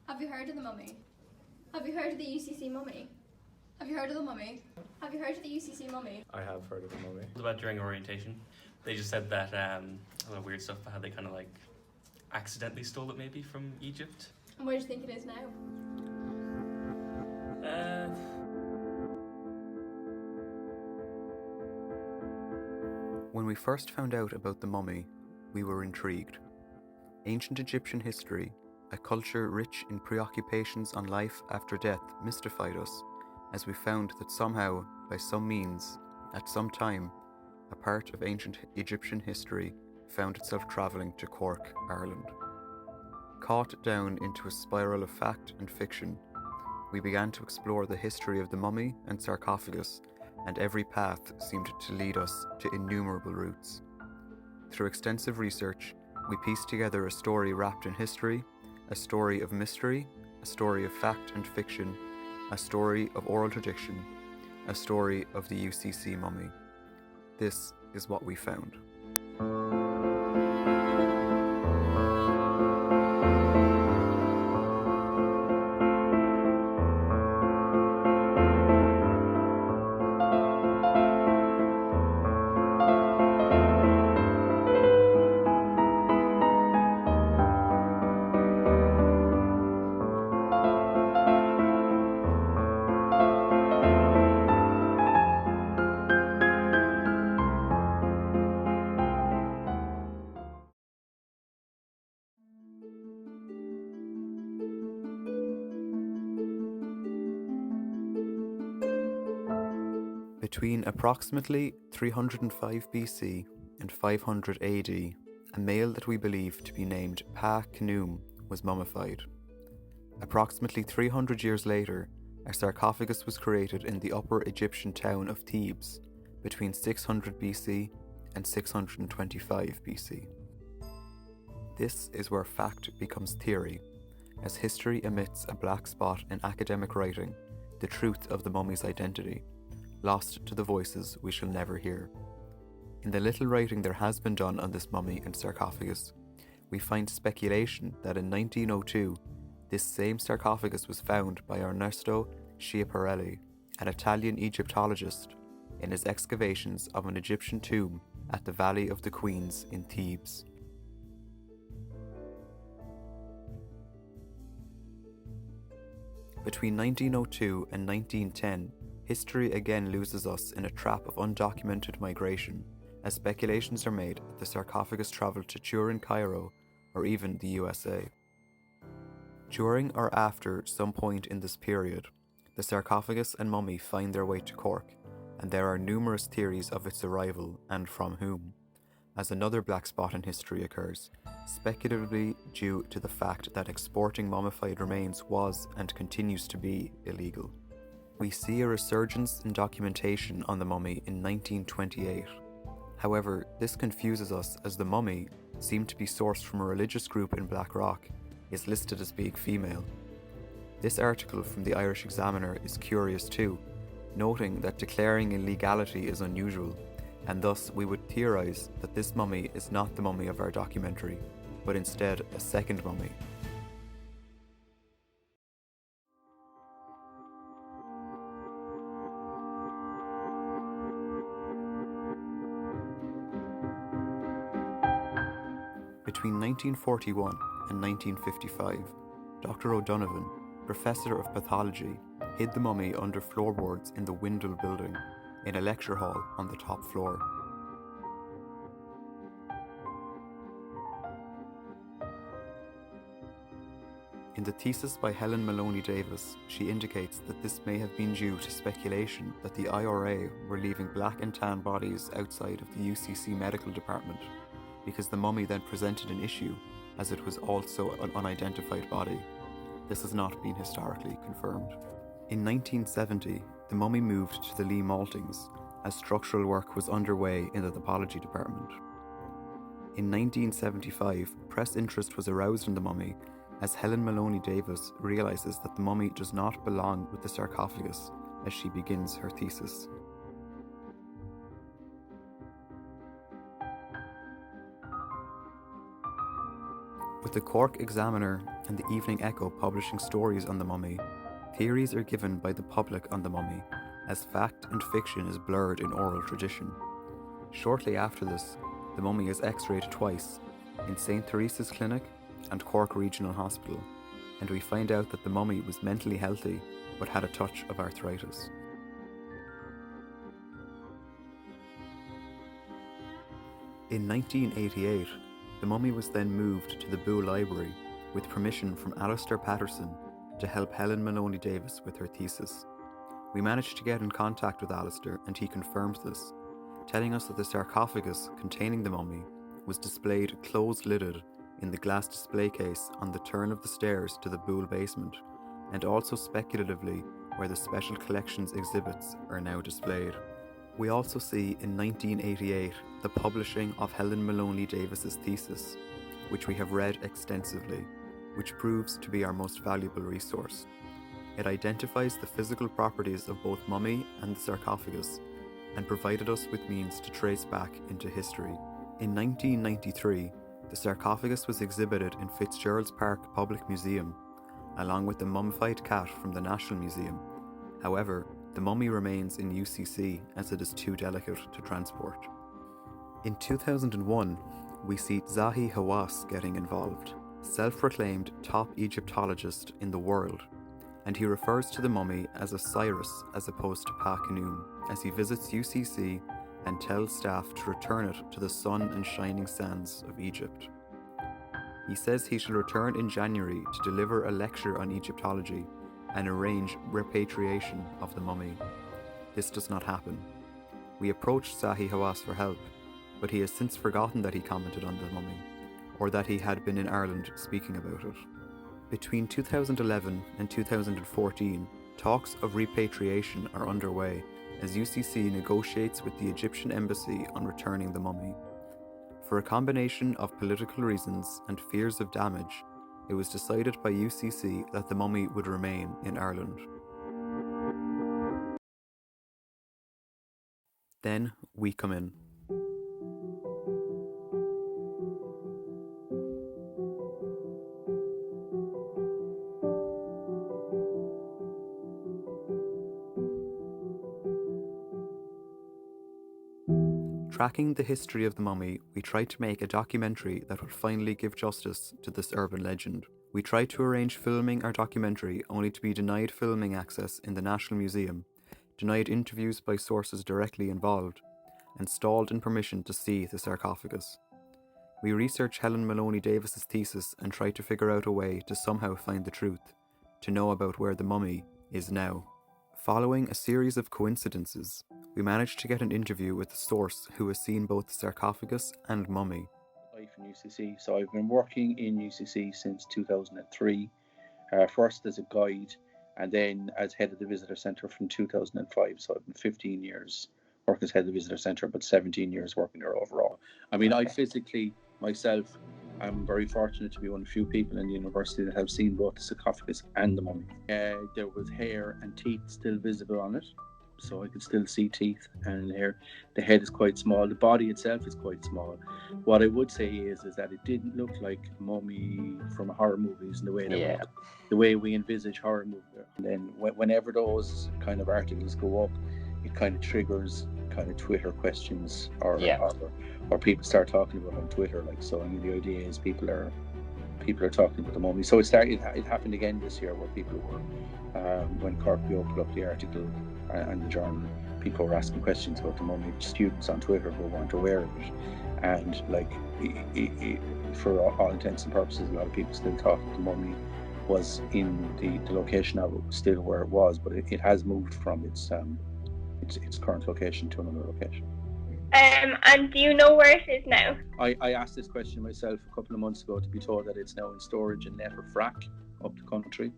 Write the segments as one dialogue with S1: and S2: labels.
S1: Have you heard of the mummy? Have you heard of the UCC Mummy? Have you heard of the mummy? Have you heard of the UCC Mummy?
S2: I have heard of the mummy.
S3: What about during orientation? They just said that a lot of weird stuff about how they kind of like accidentally stole it maybe from Egypt.
S1: And where do you think it is now?
S4: When we first found out about the mummy, we were intrigued. Ancient Egyptian history, a culture rich in preoccupations on life after death, mystified us, as we found that somehow, by some means, at some time, a part of ancient Egyptian history found itself travelling to Cork, Ireland. Caught down into a spiral of fact and fiction, we began to explore the history of the mummy and sarcophagus, and every path seemed to lead us to innumerable routes. Through extensive research, we pieced together a story wrapped in history, a story of mystery, a story of fact and fiction, a story of oral tradition, a story of the UCC Mummy. This is what we found. Between approximately 305 BC and 500 AD, a male that we believe to be named Pa Khnum was mummified. Approximately 300 years later, a sarcophagus was created in the upper Egyptian town of Thebes between 600 BC and 625 BC. This is where fact becomes theory, as history emits a black spot in academic writing, the truth of the mummy's identity, lost to the voices we shall never hear. In the little writing there has been done on this mummy and sarcophagus, we find speculation that in 1902, this same sarcophagus was found by Ernesto Schiaparelli, an Italian Egyptologist, in his excavations of an Egyptian tomb at the Valley of the Queens in Thebes. Between 1902 and 1910, history again loses us in a trap of undocumented migration, as speculations are made that the sarcophagus travelled to Turin, Cairo, or even the USA. During or after some point in this period, the sarcophagus and mummy find their way to Cork, and there are numerous theories of its arrival and from whom, as another black spot in history occurs, speculatively due to the fact that exporting mummified remains was and continues to be illegal. We see a resurgence in documentation on the mummy in 1928. However, this confuses us as the mummy, seemed to be sourced from a religious group in Black Rock, is listed as being female. This article from the Irish Examiner is curious too, noting that declaring illegality is unusual, and thus we would theorise that this mummy is not the mummy of our documentary, but instead a second mummy. Between 1941 and 1955, Dr. O'Donovan, Professor of Pathology, hid the mummy under floorboards in the Windle building, in a lecture hall on the top floor. In the thesis by Helen Maloney Davis, she indicates that this may have been due to speculation that the IRA were leaving black and tan bodies outside of the UCC medical department, because the mummy then presented an issue, as it was also an unidentified body. This has not been historically confirmed. In 1970, the mummy moved to the Lee Maltings, as structural work was underway in the pathology department. In 1975, press interest was aroused in the mummy, as Helen Maloney Davis realises that the mummy does not belong with the sarcophagus as she begins her thesis. With the Cork Examiner and the Evening Echo publishing stories on the mummy, theories are given by the public on the mummy, as fact and fiction is blurred in oral tradition. Shortly after this, the mummy is x-rayed twice, in St. Teresa's Clinic and Cork Regional Hospital, and we find out that the mummy was mentally healthy but had a touch of arthritis. In 1988, the mummy was then moved to the Bull Library with permission from Alistair Patterson to help Helen Maloney Davis with her thesis. We managed to get in contact with Alistair and he confirmed this, telling us that the sarcophagus containing the mummy was displayed closed-lidded in the glass display case on the turn of the stairs to the Bull basement, and also speculatively where the Special Collections exhibits are now displayed. We also see in 1988 the publishing of Helen Maloney Davis's thesis, which we have read extensively, which proves to be our most valuable resource. It identifies the physical properties of both mummy and the sarcophagus, and provided us with means to trace back into history. In 1993, the sarcophagus was exhibited in Fitzgerald's Park Public Museum, along with the mummified cat from the National Museum. However, the mummy remains in UCC as it is too delicate to transport. In 2001, we see Zahi Hawass getting involved, self-proclaimed top Egyptologist in the world, and he refers to the mummy as Osiris as opposed to Pa Khnum, as he visits UCC and tells staff to return it to the sun and shining sands of Egypt. He says he shall return in January to deliver a lecture on Egyptology and arrange repatriation of the mummy. This does not happen. We approached Zahi Hawass for help, but he has since forgotten that he commented on the mummy, or that he had been in Ireland speaking about it. Between 2011 and 2014, talks of repatriation are underway as UCC negotiates with the Egyptian embassy on returning the mummy. For a combination of political reasons and fears of damage, it was decided by UCC that the mummy would remain in Ireland. Then we come in. Tracking the history of the mummy, we tried to make a documentary that would finally give justice to this urban legend. We tried to arrange filming our documentary only to be denied filming access in the National Museum, denied interviews by sources directly involved, and stalled in permission to see the sarcophagus. We researched Helen Maloney Davis's thesis and tried to figure out a way to somehow find the truth, to know about where the mummy is now. Following a series of coincidences, we managed to get an interview with a source who has seen both the sarcophagus and mummy.
S2: Life in UCC. So I've been working in UCC since 2003, first as a guide and then as head of the visitor centre from 2005. So I've been 15 years working as head of the visitor centre, but 17 years working there overall. I mean, I physically, myself, I'm very fortunate to be one of the few people in the university that have seen both the sarcophagus and the mummy. There was hair and teeth still visible on it, so I could still see teeth and hair. The head is quite small. The body itself is quite small. What I would say is that it didn't look like a mummy from horror movies in the way that the way we envisage horror movies. And then whenever those kind of articles go up, it kind of triggers kind of Twitter questions or people start talking about it on Twitter. Like, so I mean, the idea is people are talking about the mummy. So it happened again this year where people were when Cork put up the article and the journal, people were asking questions about the mummy. Students on Twitter who weren't aware of it, and like for all intents and purposes, a lot of people still thought that the mummy was in the location of it, still where it was, but it has moved from its current location to another location.
S5: And do you know where it is now?
S2: I asked this question myself a couple of months ago, to be told that it's now in storage in Net or Frack up the country,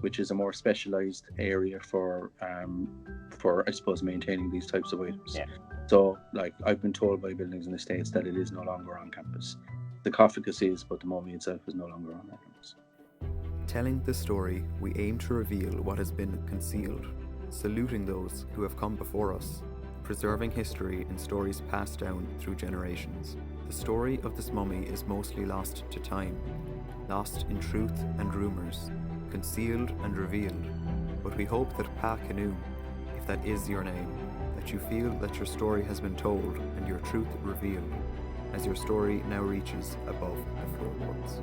S2: which is a more specialised area for I suppose maintaining these types of items. Yeah. So like I've been told by Buildings and Estates that it is no longer on campus. The sarcophagus is, but the mummy itself is no longer on campus.
S4: Telling this story, we aim to reveal what has been concealed, saluting those who have come before us, preserving history in stories passed down through generations. The story of this mummy is mostly lost to time, lost in truth and rumours, concealed and revealed. But we hope that Pa Canoe, if that is your name, that you feel that your story has been told and your truth revealed, as your story now reaches above the floorboards.